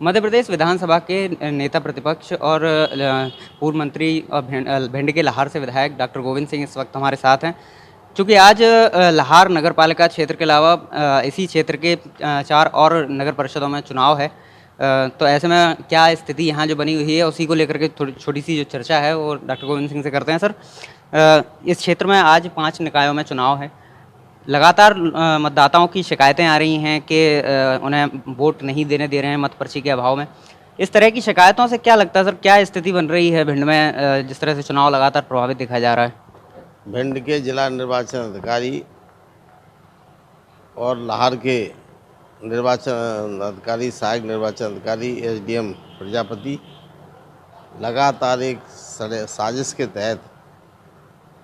मध्य प्रदेश विधानसभा के नेता प्रतिपक्ष और पूर्व मंत्री और भिंड के लाहार से विधायक डॉक्टर गोविंद सिंह इस वक्त हमारे साथ हैं। चूँकि आज लाहार नगर पालिका क्षेत्र के अलावा इसी क्षेत्र के 4 और नगर परिषदों में चुनाव है। तो ऐसे में क्या स्थिति यहाँ जो बनी हुई है उसी को लेकर के थोड़ी छोटी-सी जो चर्चा है वो डॉक्टर गोविंद सिंह से करते हैं। सर, इस क्षेत्र में आज 5 निकायों में चुनाव है। लगातार मतदाताओं की शिकायतें आ रही हैं कि उन्हें वोट नहीं देने दे रहे हैं मत पर्ची के अभाव में। इस तरह की शिकायतों से क्या लगता है सर, क्या स्थिति बन रही है भिंड में, जिस तरह से चुनाव लगातार प्रभावित दिखाया जा रहा है? भिंड के जिला निर्वाचन अधिकारी और लाहौर के निर्वाचन अधिकारी, सहायक निर्वाचन अधिकारी एसडीएम प्रजापति लगातार एक साजिश के तहत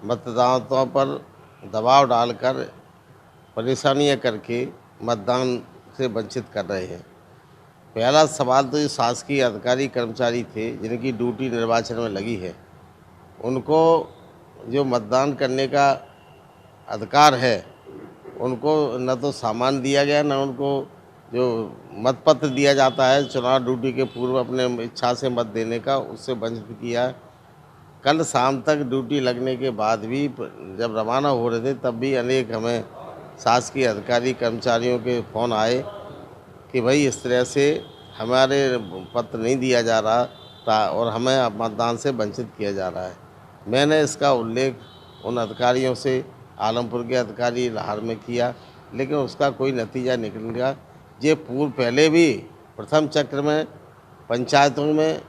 मतदाताओं पर दबाव डालकर परेशानियां करके मतदान से वंचित कर रहे हैं। पहला सवाल तो जो शासकीय अधिकारी कर्मचारी थे जिनकी ड्यूटी निर्वाचन में लगी है, उनको जो मतदान करने का अधिकार है उनको न तो सामान दिया गया, न उनको जो मतपत्र दिया जाता है चुनाव ड्यूटी के पूर्व अपने इच्छा से मत देने का, उससे वंचित किया। कल शाम तक ड्यूटी लगने के बाद भी जब रवाना हो रहे थे तब भी अनेक हमें शासकीय अधिकारी कर्मचारियों के फ़ोन आए कि भाई इस तरह से हमारे पत्र नहीं दिया जा रहा था और हमें मतदान से वंचित किया जा रहा है। मैंने इसका उल्लेख उन अधिकारियों से, आलमपुर के अधिकारी लाहौर में किया, लेकिन उसका कोई नतीजा निकल गया। ये पूर्व पहले भी प्रथम चक्र में पंचायतों में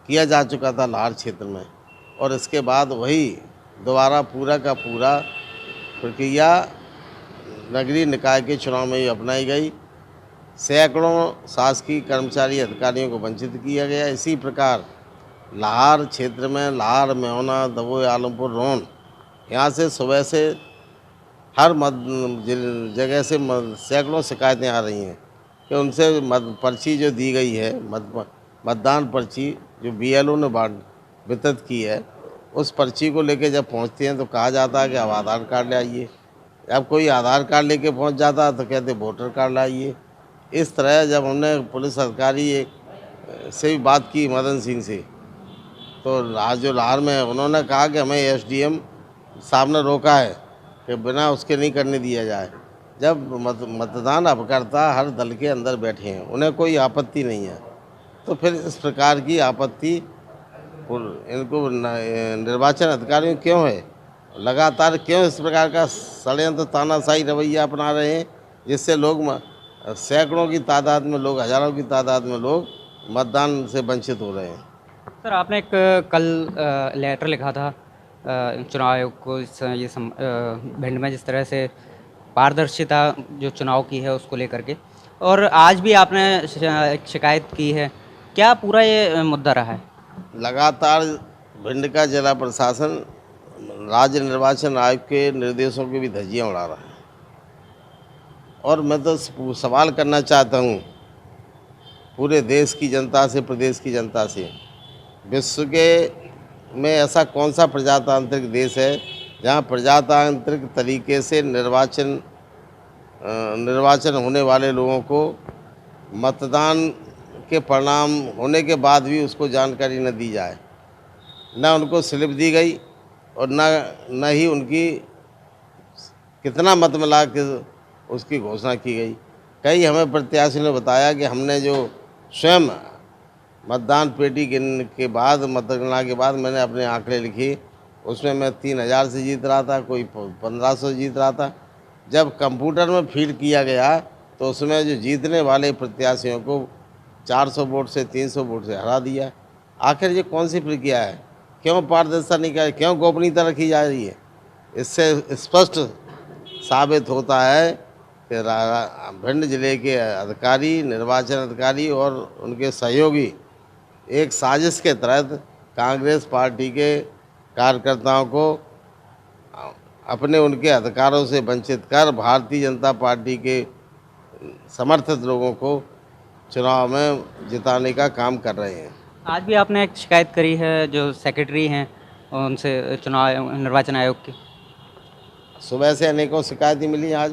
किया जा चुका था लाहौर क्षेत्र में, और इसके बाद वही दोबारा पूरा का पूरा प्रक्रिया नगरीय निकाय के चुनाव में ही अपनाई गई। सैकड़ों शासकीय कर्मचारी अधिकारियों को वंचित किया गया। इसी प्रकार लाहौर क्षेत्र में लाहौर, मेहना, दवोई, आलमपुर, रोन, यहाँ से सुबह से हर जगह से सैकड़ों शिकायतें आ रही हैं कि उनसे पर्ची जो दी गई है, मतदान पर्ची जो बीएलओ ने वितरित की है, उस पर्ची को लेके जब पहुंचते हैं तो कहा जाता है कि अब आधार कार्ड ले आइए। अब कोई आधार कार्ड लेके पहुंच जाता है तो कहते वोटर कार्ड लाइए। इस तरह जब हमने पुलिस अधिकारी से भी बात की मदन सिंह से, तो जो लाहौर में उन्होंने कहा कि हमें एसडीएम साहब ने रोका है कि बिना उसके नहीं करने दिया जाए। जब मतदान अभिकर्ता हर दल के अंदर बैठे हैं, उन्हें कोई आपत्ति नहीं है, तो फिर इस प्रकार की आपत्ति इनको निर्वाचन अधिकारियों क्यों है? लगातार क्यों इस प्रकार का षड्यंत्र, तानाशाही रवैया अपना रहे हैं, जिससे लोग सैकड़ों की तादाद में लोग, हज़ारों की तादाद में लोग मतदान से वंचित हो रहे हैं। सर, आपने एक कल लेटर लिखा था चुनाव आयोग को भिंड में जिस तरह से पारदर्शिता जो चुनाव की है उसको लेकर के, और आज भी आपने शिकायत की है। क्या पूरा ये मुद्दा रहा है? लगातार भिंड का जिला प्रशासन राज्य निर्वाचन आयोग के निर्देशों की भी धज्जियां उड़ा रहा है, और मैं तो सवाल करना चाहता हूं पूरे देश की जनता से, प्रदेश की जनता से, विश्व के में ऐसा कौन सा प्रजातांत्रिक देश है जहां प्रजातांत्रिक तरीके से निर्वाचन होने वाले लोगों को मतदान के परिणाम होने के बाद भी उसको जानकारी न दी जाए, न उनको स्लिप दी गई और न ही उनकी कितना मत मिला कि उसकी घोषणा की गई। कई हमें प्रत्याशियों ने बताया कि हमने जो स्वयं मतदान पेटी गिनने के बाद, मतगणना के बाद मैंने अपने आंकड़े लिखे, उसमें मैं 3000 से जीत रहा था, कोई 1500 जीत रहा था। जब कंप्यूटर में फीड किया गया तो उसमें जो जीतने वाले प्रत्याशियों को 400 वोट से, 300 वोट से हरा दिया। आखिर ये कौन सी प्रक्रिया है? क्यों पारदर्शिता नहीं कर, क्यों गोपनीयता रखी जा रही है? इससे स्पष्ट साबित होता है कि भिंड जिले के अधिकारी, निर्वाचन अधिकारी और उनके सहयोगी एक साजिश के तहत कांग्रेस पार्टी के कार्यकर्ताओं को अपने उनके अधिकारों से वंचित कर भारतीय जनता पार्टी के समर्थित लोगों को चुनाव में जिताने का काम कर रहे हैं। आज भी आपने एक शिकायत करी है जो सेक्रेटरी हैं उनसे निर्वाचन आयोग की? सुबह से अनेकों शिकायतें मिली। आज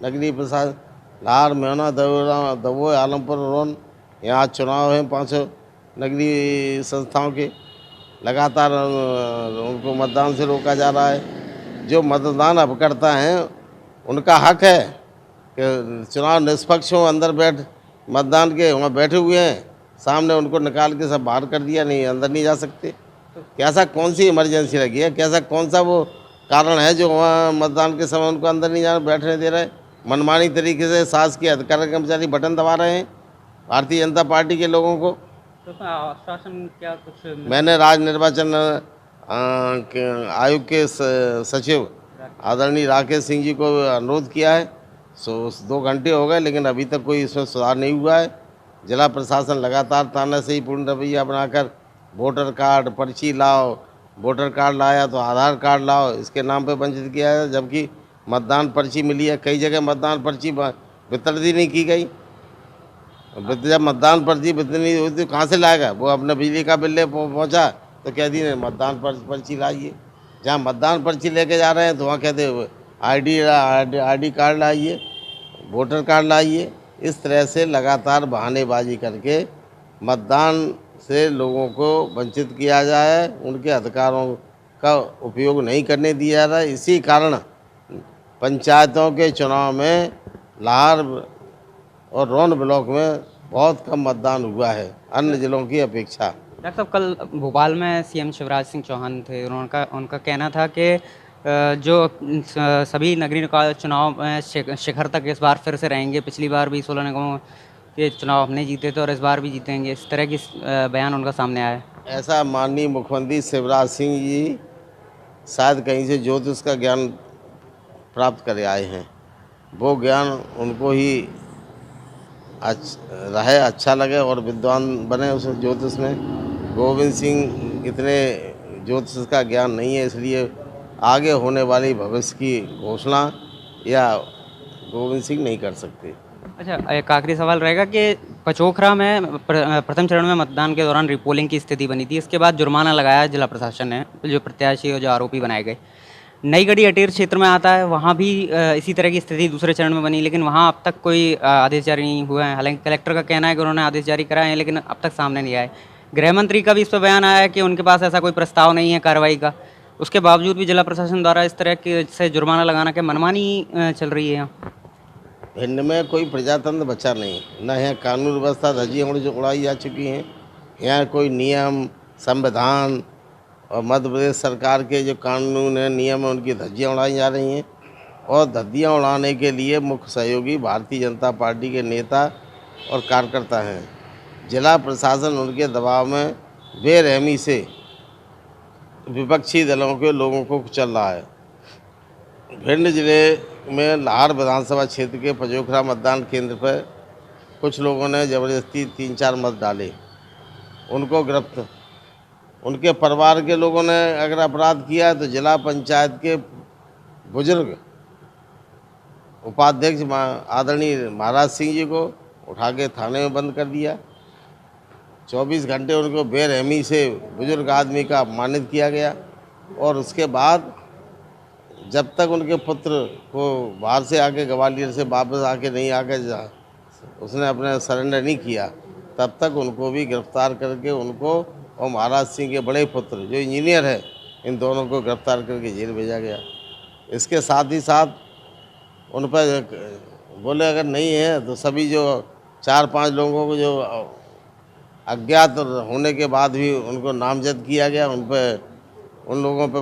नगरीय प्रशासन लाहौर, मेहना, दवोई, आलमपुर, रोन यहाँ आज चुनाव हैं 5 नगरीय संस्थाओं के, लगातार उनको मतदान से रोका जा रहा है। जो मतदान अभिकर्ता हैं उनका हक है कि चुनाव निष्पक्ष हो, अंदर बैठ मतदान के वहाँ बैठे हुए हैं, सामने उनको निकाल के सब बाहर कर दिया, नहीं अंदर नहीं जा सकते। कैसा कौन सी इमरजेंसी लगी है, कैसा कौन सा वो कारण है जो वहाँ मतदान के समय उनको अंदर नहीं जाना बैठने दे रहे हैं। मनमानी तरीके से शासकीय अधिकारी कर्मचारी बटन दबा रहे हैं भारतीय जनता पार्टी के लोगों को। तो उसमें आश्वासन क्या कुछ मैंने राज्य निर्वाचन आयोग के सचिव आदरणीय राकेश सिंह जी को अनुरोध किया है। 2 घंटे हो गए लेकिन अभी तक कोई इसमें सुधार नहीं हुआ है। जिला प्रशासन लगातार तानाशाही पूर्ण रवैया बनाकर वोटर कार्ड पर्ची लाओ, वोटर कार्ड लाया तो आधार कार्ड लाओ, इसके नाम पे वंचित किया है। जबकि मतदान पर्ची मिली है, कई जगह मतदान पर्ची वितरित ही नहीं की गई। जब मतदान पर्ची वितरित नहीं हुई तो कहाँ से लाएगा वो? अपना बिजली का बिल ले पहुँचा तो कह दी मतदान पर्ची लाइए। जहाँ मतदान पर्ची लेके जा रहे हैं तो वहाँ कहते आईडी कार्ड लाइए, वोटर कार्ड लाइए। इस तरह से लगातार बहानेबाजी करके मतदान से लोगों को वंचित किया जाए, उनके अधिकारों का उपयोग नहीं करने दिया जा रहा है। इसी कारण पंचायतों के चुनाव में लाहौर और रोन ब्लॉक में बहुत कम मतदान हुआ है अन्य जिलों की अपेक्षा। डॉक्टर साहब, कल भोपाल में सीएम शिवराज सिंह चौहान थे, उनका कहना था कि जो सभी नगरीय निकाय चुनाव में शिखर तक इस बार फिर से रहेंगे। पिछली बार भी 16 निगमों के चुनाव हमने जीते थे और इस बार भी जीतेंगे, इस तरह की बयान उनका सामने आया है। ऐसा माननीय मुख्यमंत्री शिवराज सिंह जी शायद कहीं से ज्योतिष का ज्ञान प्राप्त कर आए हैं। वो ज्ञान उनको ही अच्छा लगे और विद्वान बने उस ज्योतिष में। गोविंद सिंह इतने ज्योतिष का ज्ञान नहीं है, इसलिए आगे होने वाली भविष्य की घोषणा या गोविंद सिंह नहीं कर सकते। अच्छा, एक आखिरी सवाल रहेगा कि पचोखरा में प्रथम चरण में मतदान के दौरान रिपोलिंग की स्थिति बनी थी, इसके बाद जुर्माना लगाया जिला प्रशासन ने जो प्रत्याशी और जो आरोपी बनाए गए। नई गढ़ी अटेर क्षेत्र में आता है, वहाँ भी इसी तरह की स्थिति दूसरे चरण में बनी, लेकिन वहाँ अब तक कोई आदेश जारी नहीं हुआ है। हालांकि कलेक्टर का कहना है कि उन्होंने आदेश जारी कराए हैं, लेकिन अब तक सामने नहीं आए। गृह मंत्री का भी इस पर बयान आया है कि उनके पास ऐसा कोई प्रस्ताव नहीं है कार्रवाई का। उसके बावजूद भी जिला प्रशासन द्वारा इस तरह के से जुर्माना लगाना के मनमानी चल रही है यहाँ। भिंड में कोई प्रजातंत्र बचा नहीं, न यहाँ कानून व्यवस्था धज्जियाँ उड़ाई जा चुकी हैं। यहाँ कोई नियम संविधान और मध्य प्रदेश सरकार के जो कानून है नियम है उनकी धज्जियाँ उड़ाई जा रही हैं। और धज्जियाँ उड़ाने के लिए मुख्य सहयोगी भारतीय जनता पार्टी के नेता और कार्यकर्ता हैं। जिला प्रशासन उनके दबाव में बेरहमी से विपक्षी दलों के लोगों को चल रहा है। भिंड जिले में लाहौर विधानसभा क्षेत्र के पचोखरा मतदान केंद्र पर कुछ लोगों ने ज़बरदस्ती 3-4 मत डाले, उनको उनके परिवार के लोगों ने अगर अपराध किया तो जिला पंचायत के बुजुर्ग उपाध्यक्ष आदरणीय महाराज सिंह जी को उठा के थाने में बंद कर दिया। 24 घंटे उनको बेरहमी से बुजुर्ग आदमी का अपमानित किया गया। और उसके बाद जब तक उनके पुत्र को बाहर से आके ग्वालियर से वापस आके नहीं आके उसने अपने सरेंडर नहीं किया, तब तक उनको भी गिरफ्तार करके उनको और महाराज सिंह के बड़े पुत्र जो इंजीनियर है, इन दोनों को गिरफ्तार करके जेल भेजा गया। इसके साथ ही साथ उन पर बोले अगर नहीं है तो सभी जो 4-5 लोगों को जो अज्ञात होने के बाद भी उनको नामजद किया गया। उन लोगों पर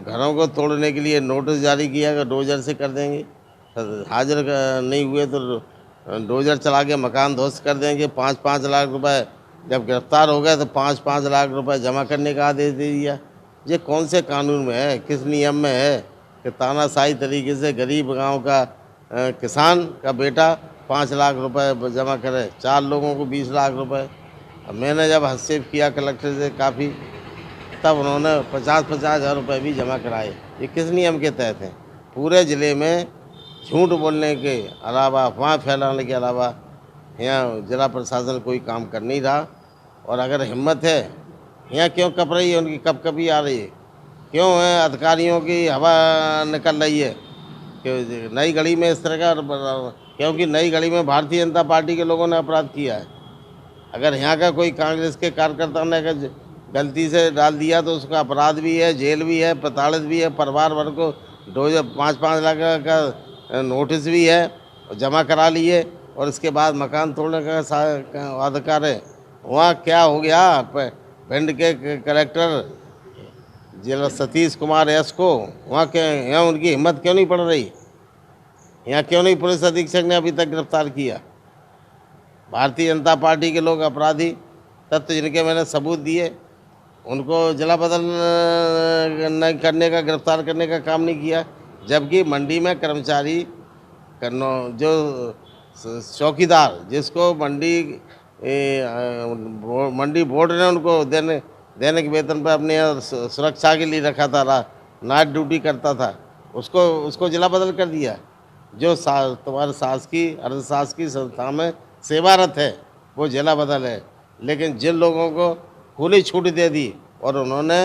घरों को तोड़ने के लिए नोटिस जारी किया गया, डोजर से कर देंगे। हाजिर नहीं हुए तो डोजर चला के मकान ध्वस्त कर देंगे। 5-5 लाख रुपए, जब गिरफ्तार हो गए तो 5-5 लाख रुपए जमा करने का आदेश दे दिया। ये कौन से कानून में है, किस नियम में है कि तानाशाही तरीके से गरीब गांव का किसान का बेटा 5 लाख रुपए जमा करे, 4 लोगों को 20 लाख रुपए। अब मैंने जब हस्तक्षेप किया कलेक्टर से काफ़ी, तब उन्होंने 50-50 हज़ार रुपये भी जमा कराए। ये किस नियम के तहत हैं? पूरे ज़िले में झूठ बोलने के अलावा, अफवाह फैलाने के अलावा यहाँ जिला प्रशासन कोई काम कर नहीं रहा। और अगर हिम्मत है, यहाँ क्यों कप रही है, उनकी कभी आ रही है, क्यों है अधिकारियों की हवा निकल रही है कि नई गढ़ी में इस तरह का क्योंकि नई गढ़ी में भारतीय जनता पार्टी के लोगों ने अपराध किया है। अगर यहाँ का कोई कांग्रेस के कार्यकर्ता ने अगर गलती से डाल दिया तो उसका अपराध भी है, जेल भी है, प्रताड़ित भी है, परिवार वर्ग को 2-5 लाख का नोटिस भी है और जमा करा लिए, और इसके बाद मकान तोड़ने का अधिकार है। वहाँ क्या हो गया, भिंड के कलेक्टर जिला सतीश कुमार एस को वहाँ के यहाँ उनकी हिम्मत क्यों नहीं पड़ रही? यहाँ क्यों नहीं पुलिस अधीक्षक ने अभी तक गिरफ्तार किया? भारतीय जनता पार्टी के लोग अपराधी तत्व जिनके मैंने सबूत दिए, उनको जिला बदल करने का, गिरफ्तार करने का काम नहीं किया। जबकि मंडी में कर्मचारी जो चौकीदार जिसको मंडी बोर्ड ने उनको दैनिक वेतन पर अपने सुरक्षा के लिए रखा था, नाइट ड्यूटी करता था, उसको जिला बदल कर दिया। जो तुम्हारे शासकीय अर्धशासकीय संस्था में सेवारत है वो जिला बदल है। लेकिन जिन लोगों को खुली छूट दे दी और उन्होंने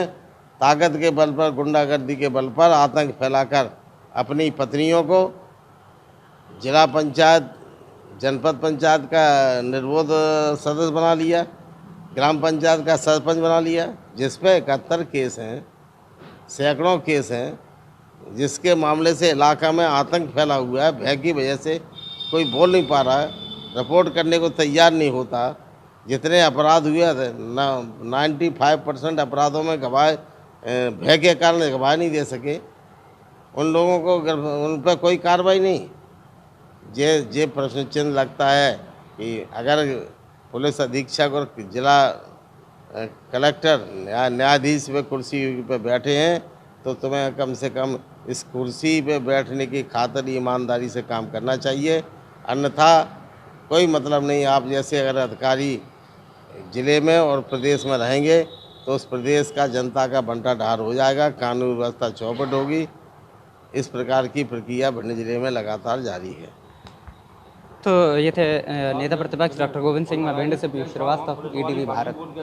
ताकत के बल पर, गुंडागर्दी के बल पर आतंक फैलाकर अपनी पत्नियों को जिला पंचायत, जनपद पंचायत का निर्विरोध सदस्य बना लिया, ग्राम पंचायत का सरपंच बना लिया, जिस पे 71 केस हैं, सैकड़ों केस हैं, जिसके मामले से इलाका में आतंक फैला हुआ है। भय की वजह से कोई बोल नहीं पा रहा है, रिपोर्ट करने को तैयार नहीं होता। जितने अपराध हुए थे 95% अपराधों में गवाह भय के कारण गवाह नहीं दे सके। उन लोगों को उन पर कोई कार्रवाई नहीं। ये प्रश्न चिन्ह लगता है कि अगर पुलिस अधीक्षक और जिला कलेक्टर न्यायाधीश वे कुर्सी पे बैठे हैं तो तुम्हें कम से कम इस कुर्सी पे बैठने की खातिर ईमानदारी से काम करना चाहिए, अन्यथा कोई मतलब नहीं। आप जैसे अगर अधिकारी ज़िले में और प्रदेश में रहेंगे तो उस प्रदेश का जनता का बंटा ढार हो जाएगा, कानून व्यवस्था चौपट होगी। इस प्रकार की प्रक्रिया भिंड जिले में लगातार जारी है। तो ये थे नेता प्रतिपक्ष डॉक्टर गोविंद सिंह भिंड से पीयूष श्रीवास्तव, ईटीवी भारत।